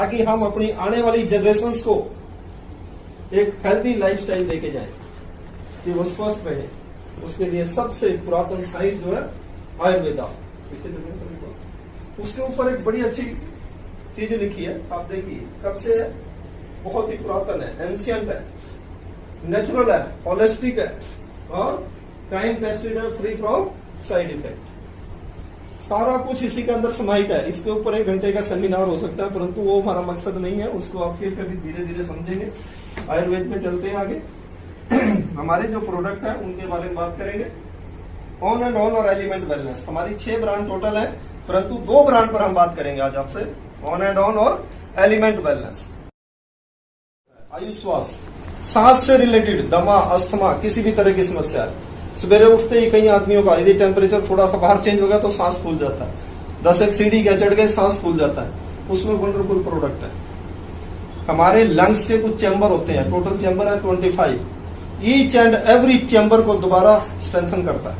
ताकि हम अपनी आने वाली जनरेशंस को एक हेल्दी लाइफस्टाइल देके जाए कि वो स्वस्थ रहे। उसके लिए सबसे पुरातन साइंस जो है आयुर्वेदा, उसके ऊपर एक बड़ी अच्छी चीज लिखी है। आप देखिए कब से है, बहुत ही पुरातन है, एंशियंट है, नेचुरल है, होलिस्टिक है और टाइम टेस्टेड है, फ्री फ्रॉम साइड इफेक्ट। सारा कुछ इसी के अंदर समाहित है। इसके ऊपर 1 घंटे का सेमिनार हो सकता है, परंतु वो हमारा मकसद नहीं है। उसको आप फिर कभी धीरे धीरे समझेंगे। आयुर्वेद में चलते हैं आगे। हमारे जो प्रोडक्ट है उनके बारे में बात करेंगे। ऑन एंड ऑन और एलिमेंट वेलनेस, हमारी 6 ब्रांड टोटल है, परंतु 2 ब्रांड पर हम बात करेंगे आज आपसे, ऑन एंड ऑन और एलिमेंट वेलनेस। आयुश्वास, सांस से रिलेटेड दमा, अस्थमा, किसी भी तरह की समस्या है। सवेरे उठते ही कई आदमियों का यदि टेम्परेचर थोड़ा सा बाहर चेंज हो गया तो सांस फूल जाता है, 10 एक सीढ़ी क्या चढ़ गए सांस फूल जाता है, उसमें वंडरफुल प्रोडक्ट है। हमारे लंग्स के कुछ चैम्बर होते हैं, टोटल चैम्बर है 25, ईच एंड एवरी चैम्बर को दोबारा स्ट्रेंथन करता है।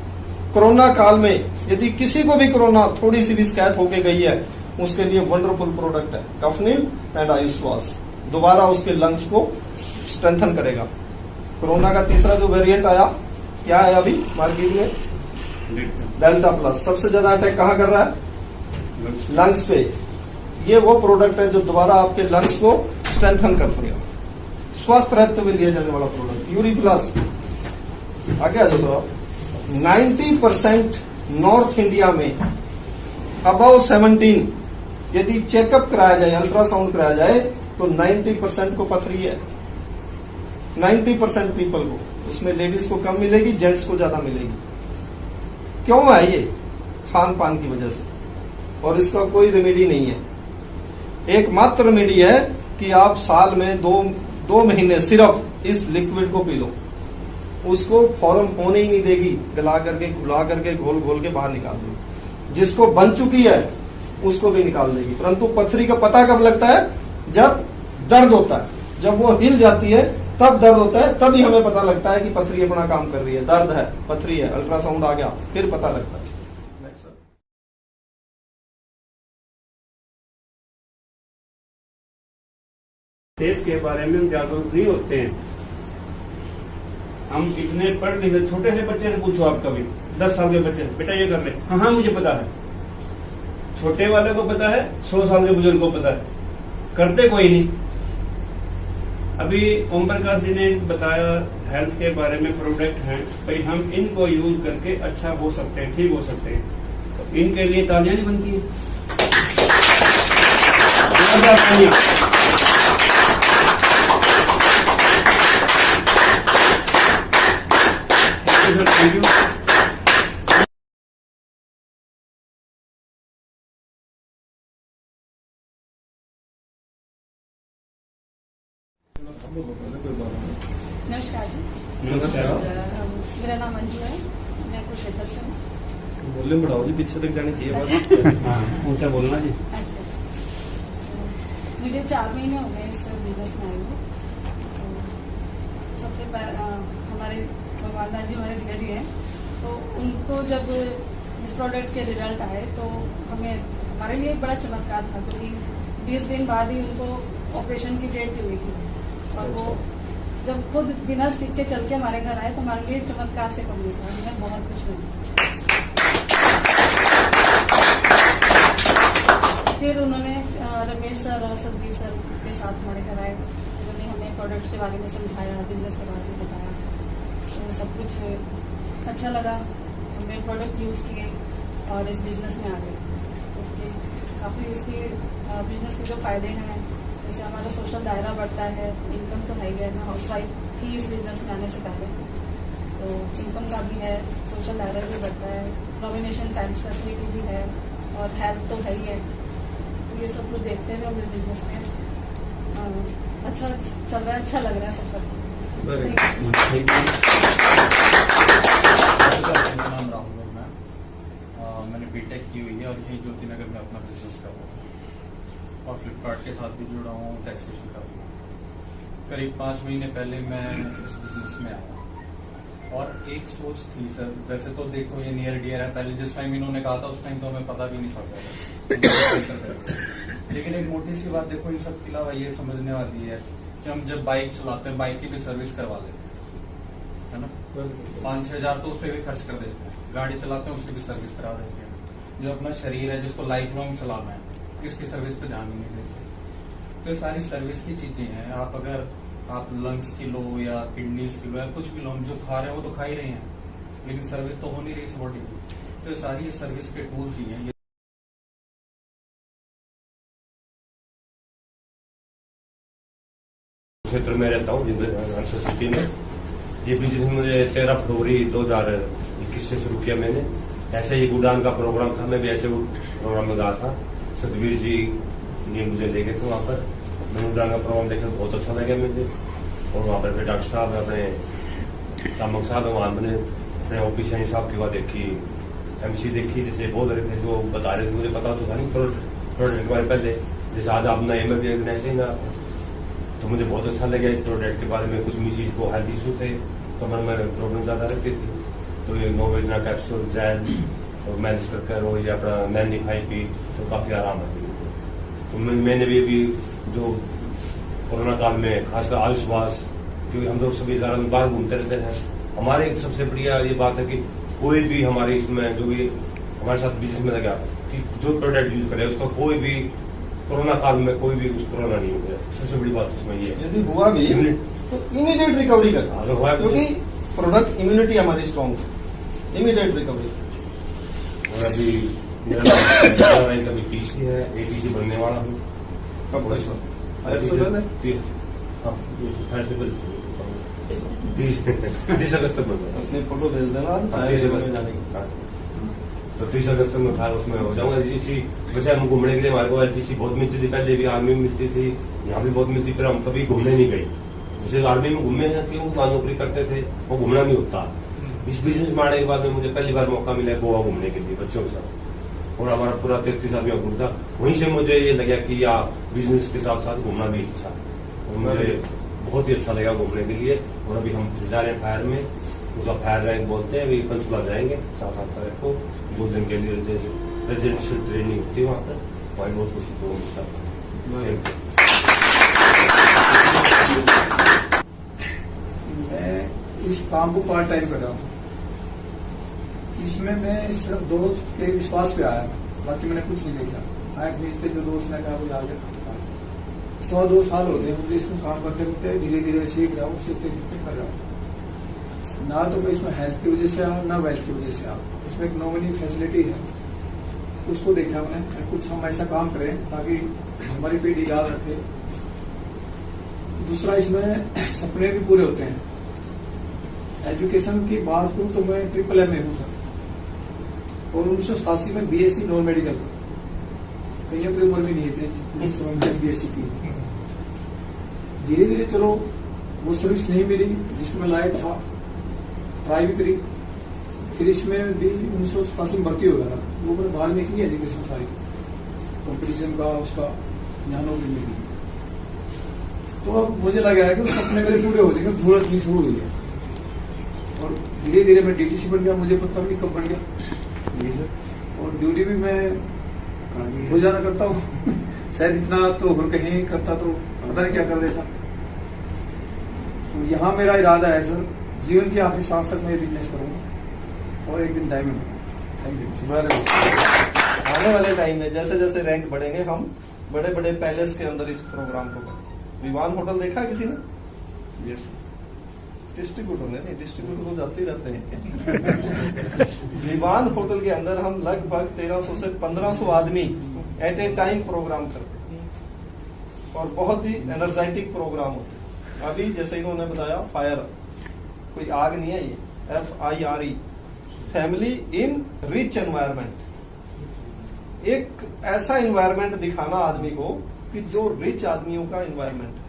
कोरोना काल में यदि किसी को भी कोरोना थोड़ी सी भी शिकायत होके गई है, उसके लिए वंडरफुल प्रोडक्ट है कफनील एंड आयुश्वास, दोबारा उसके लंग्स को स्ट्रेंथन करेगा। कोरोना का तीसरा जो वेरिएंट आया, क्या है अभी मार्केट में, डेल्टा प्लस, सबसे ज्यादा अटैक कहाँ कर रहा है, लंग्स पे। ये वो प्रोडक्ट है जो दोबारा आपके लंग्स को स्ट्रेंथन कर सकेगा। स्वस्थ रहते हुए लिया जाने वाला प्रोडक्ट यूरी प्लस। आगे आ जाओ। 90% नॉर्थ इंडिया में अबव 17 यदि चेकअप कराया जाए, अल्ट्रासाउंड कराया जाए तो 90% को पथरी है। 90% पीपल को, उसमें लेडीज को कम मिलेगी, जेंट्स को ज्यादा मिलेगी। क्यों है ये? खान पान की वजह से, और इसका कोई रेमेडी नहीं है। एकमात्र रेमेडी है कि आप साल में दो महीने सिर्फ इस लिक्विड को पी लो, उसको फॉर्म होने ही नहीं देगी, गला करके घुला करके घोल घोल के बाहर निकाल देगी। जिसको बन चुकी है उसको भी निकाल देगी। परंतु पथरी का पता कब लगता है? जब दर्द होता है, जब वो हिल जाती है तब दर्द होता है, तभी हमें पता लगता है कि पथरी अपना काम कर रही है, दर्द है, पथरी है, अल्ट्रासाउंड आ गया, फिर पता लगता है। सेहत के बारे में हम जागरूक नहीं होते हैं। हम इतने पढ़ लिखे, छोटे से बच्चे से पूछो आप कभी, 10 साल के बच्चे से, बेटा ये कर ले, हाँ हाँ मुझे पता है। छोटे वाले को पता है, 100 साल के बुजुर्ग को पता है, करते कोई नहीं। अभी ओम प्रकाश जी ने बताया हेल्थ के बारे में प्रोडक्ट हैं, भाई हम इनको यूज करके अच्छा हो सकते हैं, ठीक हो सकते हैं, तो इनके लिए तालियां नहीं बनती है। Thank you. नमस्कार जी। नमस्कार। मेरा नाम अंजू है, मैं कुरुक्षेत्र से हूँ। वॉल्यूम बढ़ाओ जी, पीछे तक जानी चाहिए बात। हाँ, ऊंचा बोलना जी। अच्छा, मुझे 4 महीने हो गए इस बिजनेस में आए हुए। सबसे पहले हमारे भगवान दास जी हमारे दिया जी हैं, तो उनको जब इस प्रोडक्ट के रिजल्ट आए तो हमारे लिए एक बड़ा चमत्कार था, क्योंकि 20 दिन बाद ही उनको ऑपरेशन की डेट दी हुई थी, और वो जब खुद बिना स्टिक के चल के हमारे घर आए तो हमारे लिए चमत्कार से कम नहीं था। मैं बहुत खुश हूँ। फिर उन्होंने रमेश सर और सतबीर सर के साथ हमारे घर आए, उन्होंने हमें प्रोडक्ट्स के बारे में समझाया, बिजनेस के बारे में बताया, तो सब कुछ अच्छा लगा। हमने प्रोडक्ट यूज़ किए और इस बिजनेस में आ गए। उसके काफ़ी उसके बिजनेस के जो फायदे हैं, जैसे हमारा सोशल दायरा बढ़ता है, इनकम तो है ही है ना, हाउस वाइफ थी इस बिजनेस में आने से पहले, तो इनकम का भी है, सोशल दायरा भी बढ़ता है, नॉमिनेशन टाइम्स फैसिलिटी भी है, और हेल्थ तो है ही है। तो ये सब कुछ देखते हुए हमें बिजनेस में अच्छा चल रहा है, अच्छा लग रहा है सब कुछ। नाम राहुल है, मैंने बीटेक की हुई है और यही ज्योति नगर में अपना बिजनेस कर रहा हूँ, और फ्लिपकार्ट के साथ भी जुड़ा हूँ, टैक्सेशन का भी। करीब 5 महीने पहले मैं इस बिजनेस में आया, और एक सोच थी सर, वैसे तो देखो ये नियर डियर है, पहले जिस टाइम इन्होंने कहा था उस टाइम तो हमें पता भी नहीं था लेकिन एक मोटी सी बात देखो, इन सब के अलावा ये समझने वाली है कि हम जब बाइक चलाते हैं, बाइक की भी सर्विस करवा लेते हैं, है ना। 5-6 हजार तो उस पर भी खर्च कर देते हैं। गाड़ी चलाते हैं, उसकी भी सर्विस करा देते हैं। जो अपना शरीर है, जिसको लाइफ लॉन्ग चलाना है, इसकी सर्विस पे ध्यान ही नहीं देते। तो ये सारी सर्विस की चीजें हैं। आप अगर आप लंग्स की लो या किडनीज की लो या कुछ भी लो, जो खा रहे हैं वो तो खा ही रहे हैं, लेकिन सर्विस तो हो नहीं रही इस बॉडी की। तो ये सारी ये सर्विस के टूल्स ही हैं। क्षेत्र में रहता हूँ आंसर सिटी में। ये बिजनेस मुझे 13 फरवरी 2021 से शुरू किया मैंने। ऐसे ही उड़ान का प्रोग्राम था, मैं भी ऐसे प्रोग्राम में गया था। सतबीर जी ये मुझे ले गए थे वहाँ पर। मैंने उड़ान का प्रोग्राम देखा, बहुत अच्छा लगा मुझे। और वहाँ पर डॉक्टर साहब अपने तामक साहब वहाँ मैंने अपने ऑफिस साहब की बात देखी, MC देखी, जैसे बोल रहे थे जो बता रहे थे, मुझे पता तो था नहीं प्रोडक्ट के बारे पहले। जैसे आज आप नए में भी ऐसे ही ना, तो मुझे बहुत अच्छा लगा इस प्रोडक्ट के बारे में। कुछ मिसीज को हेल्थ इशू थे, कमर में प्रॉब्लम ज्यादा रहती थी, तो ये नोवेजना कैप्सूल जेल और मैनेज कर और ये अपना 95 पी, तो काफी आराम है। तो मैंने भी अभी जो कोरोना काल में खासकर आयुष्वास, क्योंकि हम लोग सभी बाहर घूमते रहते हैं, हमारे सबसे बढ़िया ये बात है कि कोई भी हमारे इसमें जो भी हमारे साथ बिजनेस में लगा कि जो प्रोडक्ट यूज करे उसका कोई भी कोरोना काल में कोई भी कुछ कोरोना नहीं हो गया। सबसे बड़ी बात उसमें ये है, यदि हुआ भी तो इमीडिएट रिकवरी करना, अगर हुआ क्योंकि प्रोडक्ट इम्यूनिटी हमारी स्ट्रॉन्ग है, इमीडिएट रिकवरी। और अभी मेरा रैंक अभी PC है, ATC बनने वाला हूँ। कब हाँ, 30 अगस्त तक बनना है। अपनी फोटो भेज देना, 30 अगस्त जाने की। तो 30 अगस्त में था, उसमें हो जाऊंगा। इसी वैसे हम घूमने के लिए हमारे को LTC बहुत मिलती थी, पहले भी आर्मी में मिलती थी, यहाँ भी बहुत मिलती, फिर हम कभी घूमने नहीं गए। जैसे आर्मी में घूमे हैं, क्यों वहाँ नौकरी करते थे, वो घूमना नहीं होता। इस बिजनेस में आने के बाद में मुझे पहली बार मौका मिला गोवा घूमने के लिए बच्चों के साथ, और हमारा पूरा 33 आदमी घूमता। वहीं से मुझे ये लगा कि या बिजनेस के साथ साथ घूमना भी अच्छा है, और मुझे बहुत ही अच्छा लगा घूमने के लिए। और अभी हम जा रहे हैं फायर में, उसका फायर रैंक बोलते हैं। अभी पंचकुला जाएंगे 7-8 तारीख को, 2 दिन के लिए रेजिडेंशियल ट्रेनिंग होती है वहाँ पर, वहीं बहुत खुशी को मिलता है। मैं इस काम को पार्ट टाइम कर रहा हूँ। इसमें मैं सिर्फ दोस्त के विश्वास पे आया, बाकी मैंने कुछ नहीं देखा। आए बीच के जो दोस्त ने कहा वो आगे 100-2 साल हो गए मुझे इसमें काम करते करते, धीरे धीरे सीख रहा हूँ, सीखते सीखते कर रहा हूँ। ना तो मैं इसमें हेल्थ की वजह से आया, ना वेल्थ की वजह से आया। इसमें एक नॉमिनी फैसिलिटी है, उसको देखा मैंने। कुछ हम ऐसा काम करें ताकि हमारी पीढ़ी याद रखे। दूसरा, इसमें सपने भी पूरे होते हैं। एजुकेशन की बात करूं तो मैं MMA हूँ सर, और 1987 में BSc नॉन मेडिकल था। कहीं अपनी उम्र भी नहीं थी जिस समय मैंने BSc की। धीरे धीरे चलो वो सर्विस नहीं मिली जिसमें लायक था, ट्राई भी करी। फिर इसमें भी 1987 में भर्ती हो गया था। वो मैंने बाहर में की एजुकेशन सारी, कॉम्पिटिशन का उसका यहाँ नौकरी मिली। तो अब मुझे लगा है कि उस सपने मेरे पूरे हो जाएंगे, जरूरत नहीं शुरू हुई है। और धीरे धीरे मैं DTC बन गया, मुझे पता नहीं कब बन गया। और ड्यूटी भी मैं रोजाना करता हूँ। शायद इतना तो अगर कहीं करता तो पता नहीं क्या कर देता। तो यहाँ मेरा इरादा है सर, जीवन की आखिरी सांस तक मैं बिजनेस करूंगा और एक दिन डायमंड। Thank you. आने वाले टाइम में जैसे जैसे रैंक बढ़ेंगे, हम बड़े बड़े पैलेस के अंदर इस प्रोग्राम को करें। विवान होटल देखा किसी ने? डिस्ट्रीब्यूटर नहीं, डिस्ट्रीब्यूटर तो जाते ही रहते हैं। विवान होटल के अंदर हम लगभग 1300 से 1500 आदमी एट ए टाइम प्रोग्राम करते हैं, और बहुत ही एनर्जेटिक प्रोग्राम होते हैं। अभी जैसे इन्होंने बताया, फायर, कोई आग नहीं है, ये FIRE, family in rich environment. एक ऐसा एनवायरमेंट दिखाना आदमी को कि जो रिच आदमियों का एनवायरमेंट है।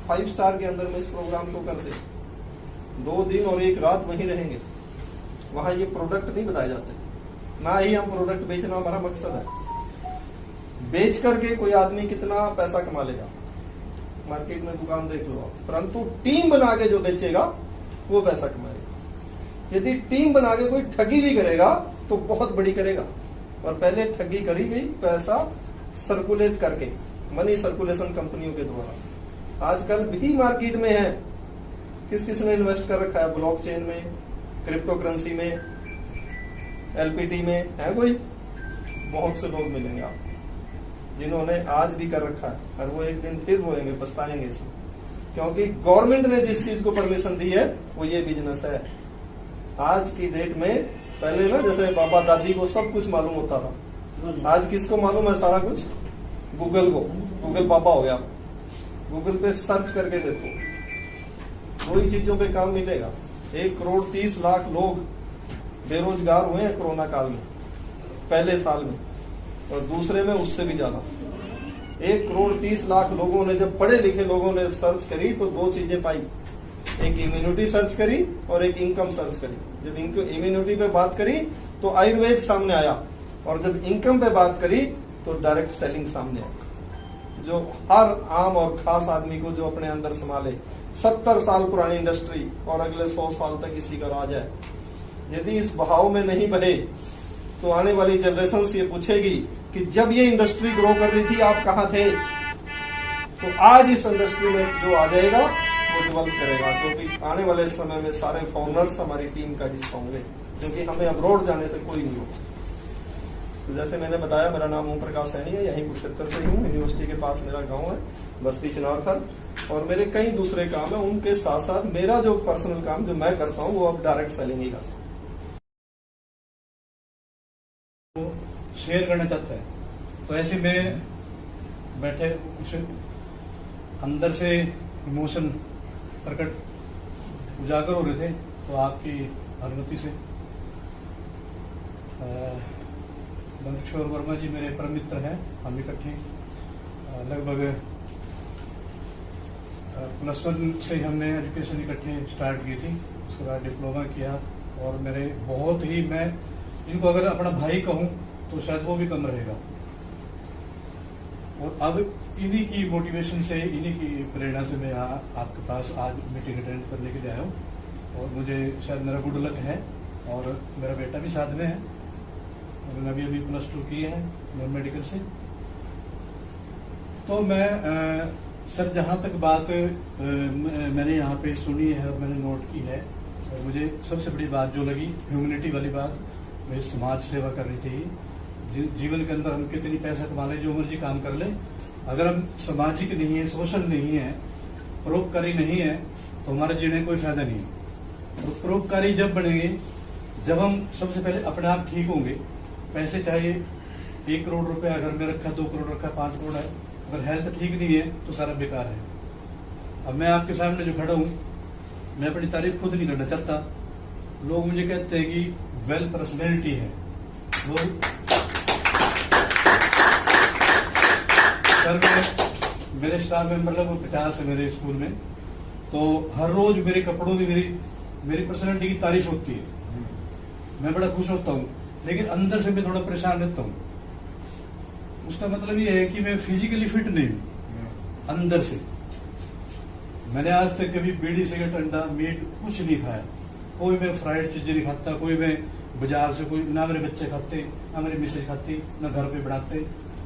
5 स्टार के अंदर में इस प्रोग्राम को करते, 2 दिन और 1 रात वहीं रहेंगे। वहां ये प्रोडक्ट नहीं बताए जाते, ना ही हम प्रोडक्ट बेचना हमारा मकसद है। बेच करके कोई आदमी कितना पैसा कमा लेगा, मार्केट में दुकान देख लो आप, परंतु टीम बना के जो बेचेगा वो पैसा कमाएगा। यदि टीम बना के कोई ठगी भी करेगा तो बहुत बड़ी करेगा, और पहले ठगी करी गई, पैसा सर्कुलेट करके, मनी सर्कुलेशन कंपनियों के द्वारा आजकल भी मार्केट में है। किसने इन्वेस्ट कर रखा है? ब्लॉकचेन में, क्रिप्टो करेंसी में, एलपीटी में है कोई? बहुत से लोग मिलेंगे आपको जिन्होंने आज भी कर रखा है, और वो एक दिन फिर रोएंगे, पछताएंगे इसमें, क्योंकि गवर्नमेंट ने जिस चीज को परमिशन दी है वो ये बिजनेस है। आज की डेट में, पहले ना जैसे बाबा दादी को सब कुछ मालूम होता था, आज किसको मालूम है सारा कुछ? गूगल को। गूगल पापा हो गया। गूगल पे सर्च करके देखो, दो ही चीजों पे काम मिलेगा। 1,30,00,000 लोग बेरोजगार हुए हैं कोरोना काल में, पहले साल में, और दूसरे में उससे भी ज्यादा। 1,30,00,000 लोगों ने, जब पढ़े लिखे लोगों ने सर्च करी तो दो चीजें पाई, एक इम्यूनिटी सर्च करी और एक इनकम सर्च करी। जब इम्यूनिटी पे बात करी तो आयुर्वेद सामने आया, और जब इनकम पे बात करी तो डायरेक्ट सेलिंग सामने आई, जो हर आम और खास आदमी को जो अपने अंदर संभाले। 70 साल पुरानी इंडस्ट्री और अगले 100 साल तक इसी का राज है। यदि इस बहाव में नहीं बढ़े तो आने वाली जनरेशन ये पूछेगी कि जब ये इंडस्ट्री ग्रो कर रही थी आप कहाँ थे? तो आज इस इंडस्ट्री में जो आ जाएगा वो डेवलप करेगा, क्योंकि आने वाले समय में सारे फॉरेनर्स हमारी टीम का हिस्सा होंगे, क्योंकि हमें अब्रॉड जाने से कोई नहीं होगा। तो जैसे मैंने बताया, मेरा नाम ओम प्रकाश सैनी है, यहीं कुरुक्षेत्र से हूँ, यूनिवर्सिटी के पास मेरा गांव है, बस्ती चनारथल, और मेरे कई दूसरे काम है। उनके साथ साथ मेरा जो पर्सनल काम जो मैं करता हूँ वो अब डायरेक्ट सेलिंग ही करता हूँ। शेयर करना चाहता है, तो ऐसे में बैठे कुछ अंदर से इमोशन प्रकट उजागर हो रहे थे, तो आपकी अनुमति से नंदकिशोर वर्मा जी मेरे परम मित्र हैं। हम इकट्ठे लगभग +1 से हमने एजुकेशन इकट्ठे स्टार्ट की थी, उसके बाद डिप्लोमा किया, और मेरे बहुत ही, मैं इनको अगर अपना भाई कहूं तो शायद वो भी कम रहेगा। और अब इन्हीं की मोटिवेशन से, इन्हीं की प्रेरणा से मैं यहाँ आपके पास आज मीटिंग अटेंड करने के लिए आया हूँ, और मुझे शायद मेरा गुड लक है, और मेरा बेटा भी साथ में है, उन्होंने अभी +2 की है नॉन मेडिकल से। तो मैं सर, जहाँ तक बात मैंने यहाँ पे सुनी है और मैंने नोट की है, मुझे सबसे बड़ी बात जो लगी, ह्यूमैनिटी वाली बात, मुझे समाज सेवा करनी चाहिए। जीवन के अंदर हम कितनी पैसा कमा ले, जो मर्जी काम कर ले, अगर हम सामाजिक नहीं है, सोशल नहीं है, परोपकारी नहीं है, तो हमारे जीने कोई फायदा नहीं है। तो परोपकारी जब बनेंगे, जब हम सबसे पहले अपने आप ठीक होंगे। पैसे चाहिए 1 करोड़ रुपया घर में रखा, 2 करोड़ रखा, 5 करोड़ है, अगर हेल्थ ठीक नहीं है तो सारा बेकार है। अब मैं आपके सामने जो खड़ा हूं, मैं अपनी तारीफ खुद नहीं करना चाहता। लोग मुझे कहते हैं कि वेल पर्सनैलिटी है। लोग सर, मेरे स्टाफ मेंबर लगभग 50 है मेरे स्कूल में, तो हर रोज मेरे कपड़ों की मेरी पर्सनैलिटी की तारीफ होती है। मैं बड़ा खुश होता हूँ, लेकिन अंदर से मैं थोड़ा परेशान रहता हूँ। उसका मतलब ये है कि मैं फिजिकली फिट नहीं हूँ, अंदर से। मैंने आज तक कभी बीड़ी, सिगरेट, अंडा, मीट कुछ नहीं खाया, कोई मैं फ्राइड चीजें नहीं खाता, कोई मैं बाजार से, कोई ना मेरे बच्चे खाते, ना मेरी मिसेज खाती, ना घर पे बनाते,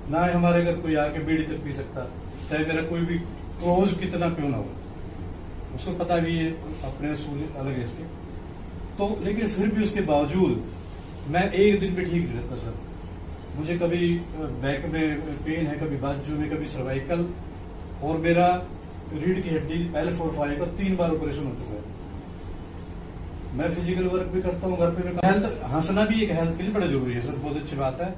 ना हमारे घर कोई आके बीड़ी तक पी सकता, चाहे मेरा कोई भी क्लोज कितना क्यों ना हो। उसको पता भी है, अपने असूल अलग है इसके। तो लेकिन फिर भी उसके बावजूद मैं एक दिन भी ठीक नहीं रहता सर। मुझे कभी बैक में पेन है, कभी बाजू में, कभी सर्वाइकल, और मेरा रीढ़ की हड्डी L4-5 का 3 बार ऑपरेशन हो चुका है। मैं फिजिकल वर्क भी करता हूँ घर पे। हेल्थ, हंसना भी एक हेल्थ के लिए बड़ा जरूरी है सर, बहुत अच्छी बात है।